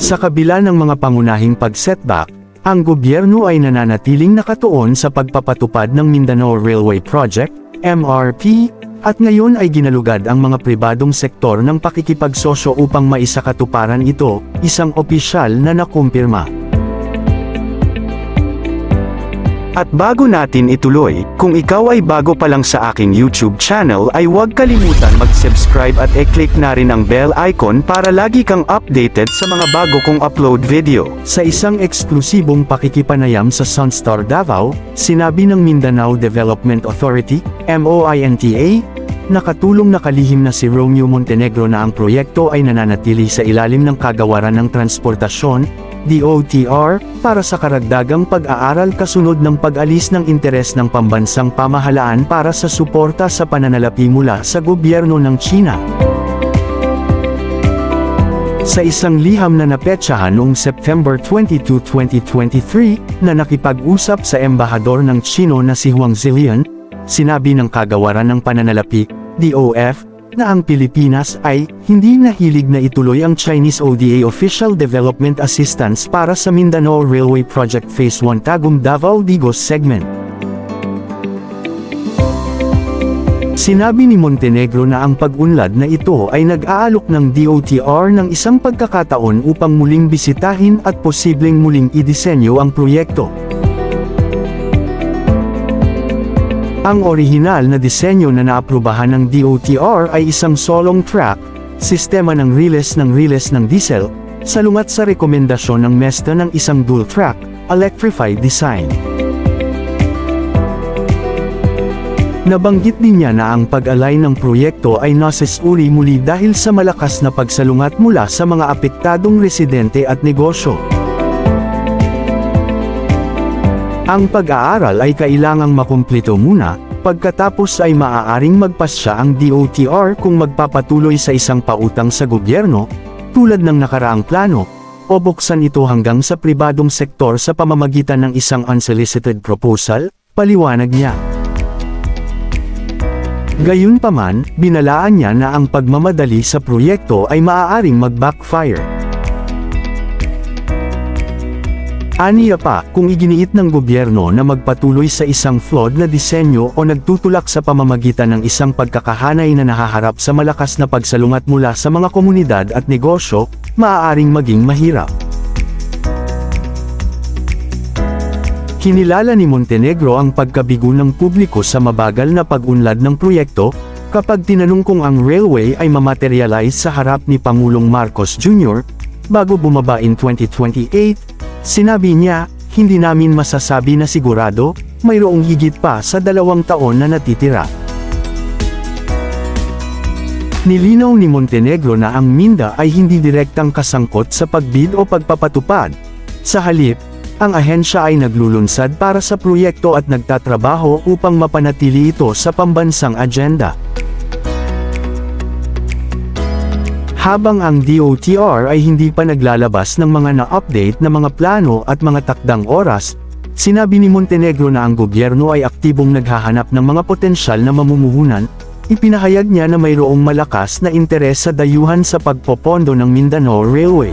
Sa kabila ng mga pangunahing pag-setback, ang gobyerno ay nananatiling nakatuon sa pagpapatupad ng Mindanao Railway Project, MRP, at ngayon ay ginalugad ang mga pribadong sektor ng pakikipagsosyo upang maisakatuparan ito, isang opisyal na nakumpirma. At bago natin ituloy, kung ikaw ay bago pa lang sa aking YouTube channel ay huwag kalimutan mag-subscribe at i-click na rin ang bell icon para lagi kang updated sa mga bago kong upload video. Sa isang eksklusibong pakikipanayam sa Sunstar Davao, sinabi ng Mindanao Development Authority, MOINTA, nakatulong na kalihim na si Romeo Montenegro na ang proyekto ay nananatili sa ilalim ng Kagawaran ng Transportasyon, DOTR, para sa karagdagang pag-aaral kasunod ng pag-alis ng interes ng pambansang pamahalaan para sa suporta sa pananalapi mula sa gobyerno ng China. Sa isang liham na napetsahan noong September 22, 2023, na nakipag-usap sa embahador ng Chino na si Huang Zilian, sinabi ng Kagawaran ng Pananalapi, DOF, na ang Pilipinas ay hindi nahilig na ituloy ang Chinese ODA Official Development Assistance para sa Mindanao Railway Project Phase 1 Tagum Davao Digos segment. Sinabi ni Montenegro na ang pag-unlad na ito ay nag-aalok ng DOTR ng isang pagkakataon upang muling bisitahin at posibleng muling idisenyo ang proyekto. Ang orihinal na disenyo na naaprubahan ng DOTR ay isang solong track, sistema ng riles ng diesel, salungat sa rekomendasyon ng MESTA ng isang dual track, electrified design. Nabanggit din niya na ang pag-alay ng proyekto ay nasesuri muli dahil sa malakas na pagsalungat mula sa mga apektadong residente at negosyo. Ang pag-aaral ay kailangang makumpleto muna, pagkatapos ay maaaring magpasya ang DOTR kung magpapatuloy sa isang pautang sa gobyerno, tulad ng nakaraang plano, o buksan ito hanggang sa pribadong sektor sa pamamagitan ng isang unsolicited proposal, paliwanag niya. Gayunpaman, binalaan niya na ang pagmamadali sa proyekto ay maaaring mag-backfire. Aniya pa, kung iginiit ng gobyerno na magpatuloy sa isang flawed na disenyo o nagtutulak sa pamamagitan ng isang pagkakahanay na nahaharap sa malakas na pagsalungat mula sa mga komunidad at negosyo, maaaring maging mahirap. Kinilala ni Montenegro ang pagkabigo ng publiko sa mabagal na pag-unlad ng proyekto, kapag tinanong kung ang railway ay mamaterialize sa harap ni Pangulong Marcos Jr., bago bumaba in 2028, sinabi niya, hindi namin masasabi na sigurado, mayroong higit pa sa 2 taon na natitira. Nilinaw ni Montenegro na ang MINDA ay hindi direktang kasangkot sa pagbid o pagpapatupad. Sa halip, ang ahensya ay naglulunsad para sa proyekto at nagtatrabaho upang mapanatili ito sa pambansang agenda. Habang ang DOTR ay hindi pa naglalabas ng mga na-update na mga plano at mga takdang oras, sinabi ni Montenegro na ang gobyerno ay aktibong naghahanap ng mga potensyal na mamumuhunan. Ipinahayag niya na mayroong malakas na interes sa dayuhan sa pagpopondo ng Mindanao Railway.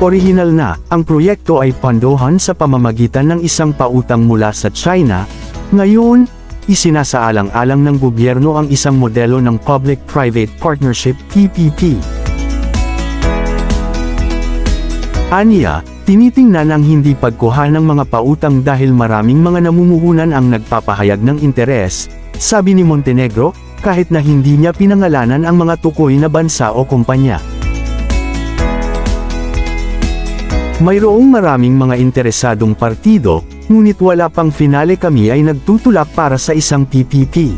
Orihinal na, ang proyekto ay pondohan sa pamamagitan ng isang pautang mula sa China. Ngayon, isinasaalang-alang ng gobyerno ang isang modelo ng Public-Private Partnership (PPP). Aniya, tinitingnan ang hindi pagkuha ng mga pautang dahil maraming mga namumuhunan ang nagpapahayag ng interes, sabi ni Montenegro, kahit na hindi niya pinangalanan ang mga tukoy na bansa o kumpanya. Mayroong maraming mga interesadong partido, ngunit wala pang finale, kami ay nagtutulak para sa isang PPP.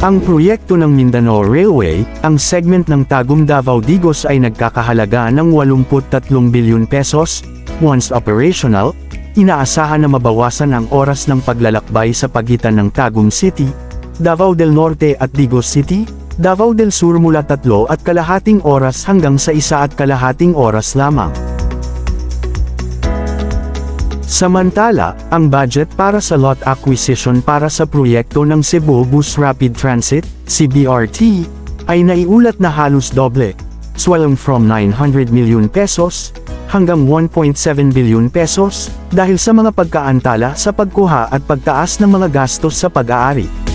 Ang proyekto ng Mindanao Railway, ang segment ng Tagum Davao Digos ay nagkakahalaga ng 83 bilyon pesos. Once operational, inaasahan na mabawasan ang oras ng paglalakbay sa pagitan ng Tagum City, Davao del Norte at Digos City, Davao del Sur mula 3.5 oras hanggang sa 1.5 oras lamang. Samantala, ang budget para sa lot acquisition para sa proyekto ng Cebu Bus Rapid Transit, CBRT, ay naiulat na halos doble, swelling from 900 million pesos hanggang 1.7 billion pesos dahil sa mga pagkaantala sa pagkuha at pagtaas ng mga gastos sa pag-aari.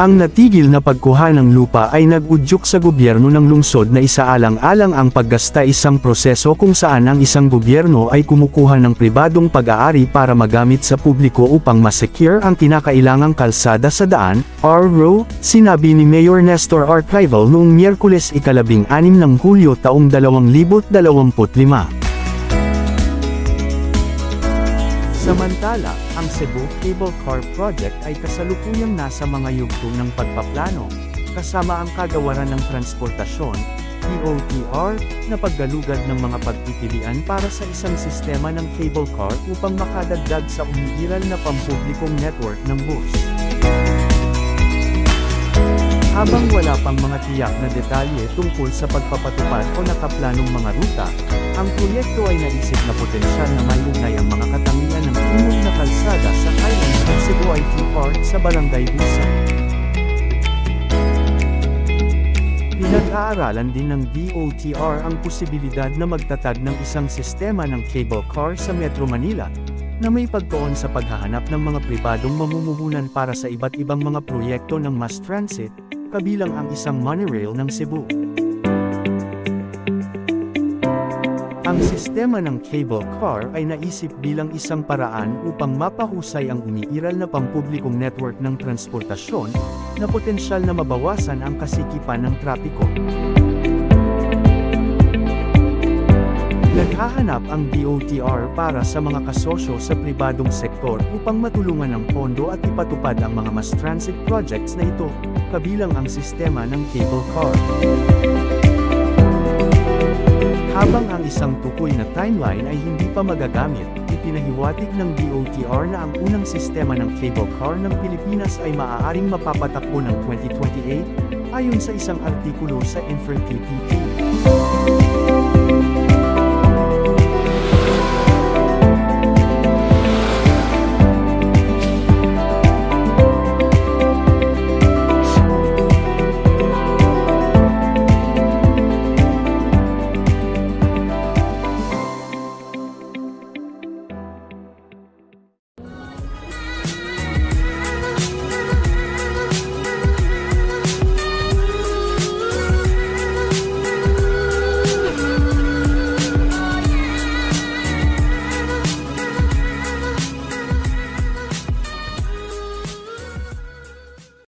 Ang natigil na pagkuha ng lupa ay nag-udyok sa gobyerno ng lungsod na isaalang-alang ang paggasta, isang proseso kung saan ang isang gobyerno ay kumukuha ng pribadong pag-aari para magamit sa publiko upang ma-secure ang kinakailangang kalsada sa daan, RRO, sinabi ni Mayor Nestor Archival noong Miyerkules 16 ng Hulyo taong 2025. Samantala, ang Cebu Cable Car Project ay kasalukuyang nasa mga yugto ng pagpaplano, kasama ang kagawaran ng transportasyon, DOTR, na paggalugad ng mga pagpipilian para sa isang sistema ng cable car upang makadagdag sa umiiral na pampublikong network ng bus. Habang wala pang mga tiyak na detalye tungkol sa pagpapatupad o nakaplanong mga ruta, ang proyekto ay naisip na potensyal na mayunay ang mga katangian ng umong na kalsada sa Highlands ng Cebu IT Park sa Barangay Busan. Pinag-aaralan din ng DOTR ang posibilidad na magtatag ng isang sistema ng cable car sa Metro Manila, na may pagtuon sa paghahanap ng mga pribadong mamumuhunan para sa iba't ibang mga proyekto ng mass transit, kabilang ang isang monorail ng Cebu. Ang sistema ng cable car ay naisip bilang isang paraan upang mapahusay ang umiiral na pampublikong network ng transportasyon, na potensyal na mabawasan ang kasikipan ng trapiko. Naghahanap ang DOTR para sa mga kasosyo sa pribadong sektor upang matulungan ng pondo at ipatupad ang mga mass transit projects na ito, kabilang ang sistema ng cable car. Habang ang isang tukoy na timeline ay hindi pa magagamit, ipinahiwatig ng DOTR na ang unang sistema ng cable car ng Pilipinas ay maaaring mapapatakbo ng 2028, ayon sa isang artikulo sa InfraTPP.